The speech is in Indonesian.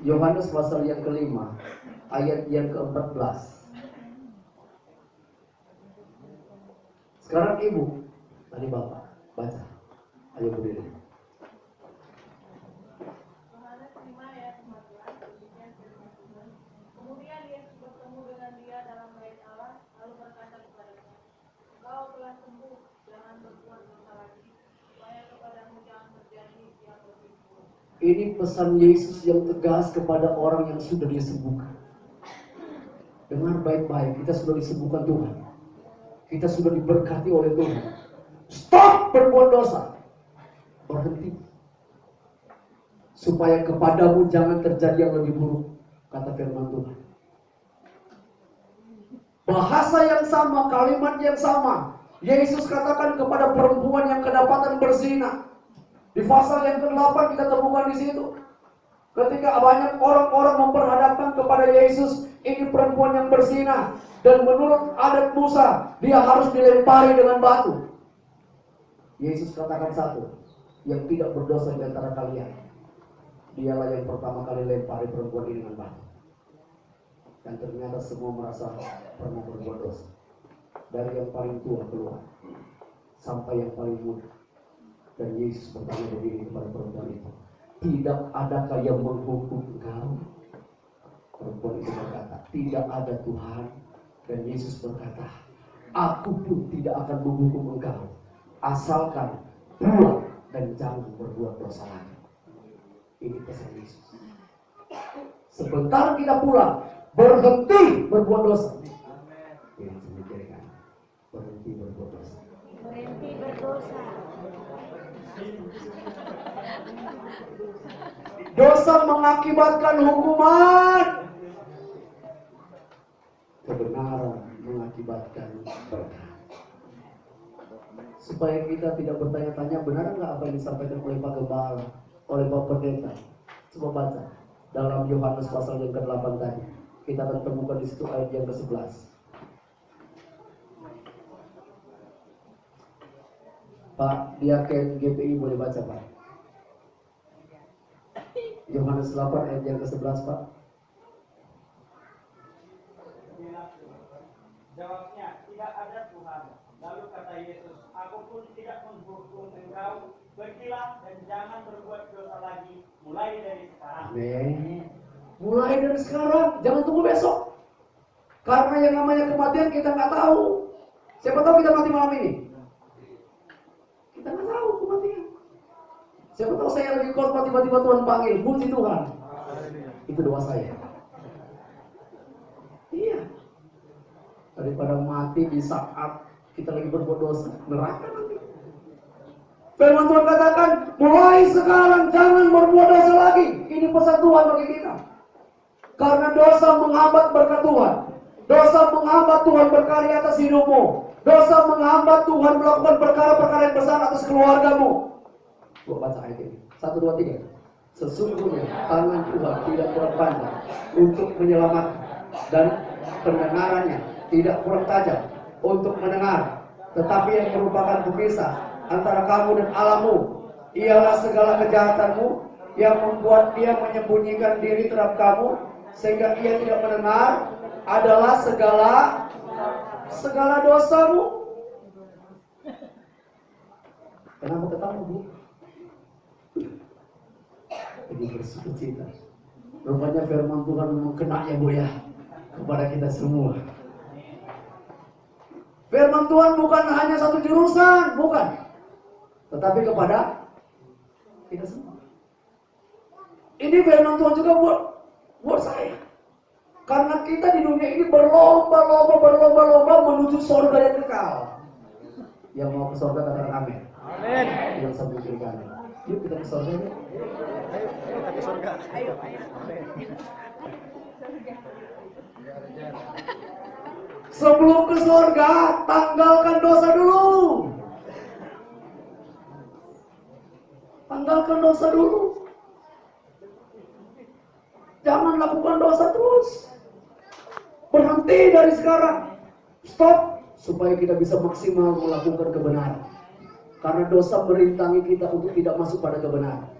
Yohanes pasal yang kelima, ayat yang ke-14. Sekarang ibu, tadi bapak, baca. Ayo berdiri. Yohanes 5 ayat 14, demikian firman Tuhan. Kemudian Yesus bertemu dengan dia dalam bait Allah, lalu berkata kepadanya, "Engkau telah sembuh, jangan berbuat dosa lagi, supaya kepadamu jangan terjadi yang lebih buruk." Ini pesan Yesus yang tegas kepada orang yang sudah disembuhkan. Dengar baik-baik, kita sudah disembuhkan Tuhan. Kita sudah diberkati oleh Tuhan. Stop berbuat dosa. Berhenti. Supaya kepadamu jangan terjadi yang lebih buruk, kata firman Tuhan. Bahasa yang sama, kalimat yang sama, Yesus katakan kepada perempuan yang kedapatan berzina. Di pasal yang ke-8 kita temukan di situ. Ketika banyak orang-orang memperhadapkan kepada Yesus, ini perempuan yang berzina, dan menurut adat Musa, dia harus dilempari dengan batu. Yesus katakan satu, yang tidak berdosa di antara kalian, dialah yang pertama kali lempari perempuan ini dengan batu. Dan ternyata semua merasa pernah berbuat dosa. Dari yang paling tua keluar, sampai yang paling muda. Dan Yesus bertanya begini kepada perempuan itu, tidak adakah yang menghukum engkau? Perempuan itu berkata, tidak ada Tuhan. Dan Yesus berkata, aku pun tidak akan menghukum engkau, asalkan pulang dan jangan berbuat dosa lagi. Ini pesan Yesus. Sebentar kita pulang, berhenti berbuat dosa. Ini memikirkan, berhenti berbuat dosa. Berhenti berdosa. Dosa mengakibatkan hukuman. Kebenaran mengakibatkan berkah. Supaya kita tidak bertanya-tanya, benar nggak apa yang disampaikan oleh Pak Gembala, oleh Pak Pendeta. Coba baca dalam Yohanes pasal yang ke-8 tadi. Kita akan temukan di situ ayat yang ke-11. Pak Diaken GPI boleh baca Pak. Yohanes 8 ayat yang ke-11 Pak. Jawabnya, tidak ada Tuhan. Lalu kata Yesus, aku pun tidak menghukum engkau. Pergilah dan jangan berbuat dosa lagi, mulai dari sekarang. Amin. Mulai dari sekarang, jangan tunggu besok. Karena yang namanya kematian kita nggak tahu. Siapa tahu kita mati malam ini? Kita nggak tahu kematian. Siapa tahu saya lagi khotbah tiba-tiba Tuhan panggil, puji Tuhan. Itu doa saya. Iya. Daripada mati di saat kita lagi berbuat dosa, neraka nanti. Firman Tuhan katakan, mulai sekarang jangan berbuat dosa lagi. Ini pesan Tuhan bagi kita. Karena dosa menghambat berkat Tuhan. Dosa menghambat Tuhan berkarya atas hidupmu. Dosa menghambat Tuhan melakukan perkara-perkara yang besar atas keluargamu. Gua baca ayat ini. 1, 2, 3. Sesungguhnya tangan Tuhan tidak kurang panjang untuk menyelamatkan, dan pendengarannya tidak kurang tajam untuk mendengar. Tetapi yang merupakan pemisah antara kamu dan Allahmu ialah segala kejahatanmu, yang membuat dia menyembunyikan diri terhadap kamu sehingga ia tidak mendengar, adalah segala dosamu. Kenapa ketawa Bu? Ini bersukacita. Rupanya firman Tuhan memang kena ya Bu ya, kepada kita semua. Firman Tuhan bukan hanya satu jurusan, bukan. Tetapi kepada kita semua. Ini firman Tuhan juga buat saya. Karena kita di dunia ini berlomba-lomba menuju surga yang kekal. Yang mau ke surga katakan amin. Amin. Yang sambil kiri kanan. Yuk kita ke surga yuk. Ayo kita ke surga. Ayo. Sebelum ke surga, tanggalkan dosa dulu. Tanggalkan dosa dulu. Jangan lakukan dosa terus. Berhenti dari sekarang. Stop. Supaya kita bisa maksimal melakukan kebenaran. Karena dosa merintangi kita untuk tidak masuk pada kebenaran.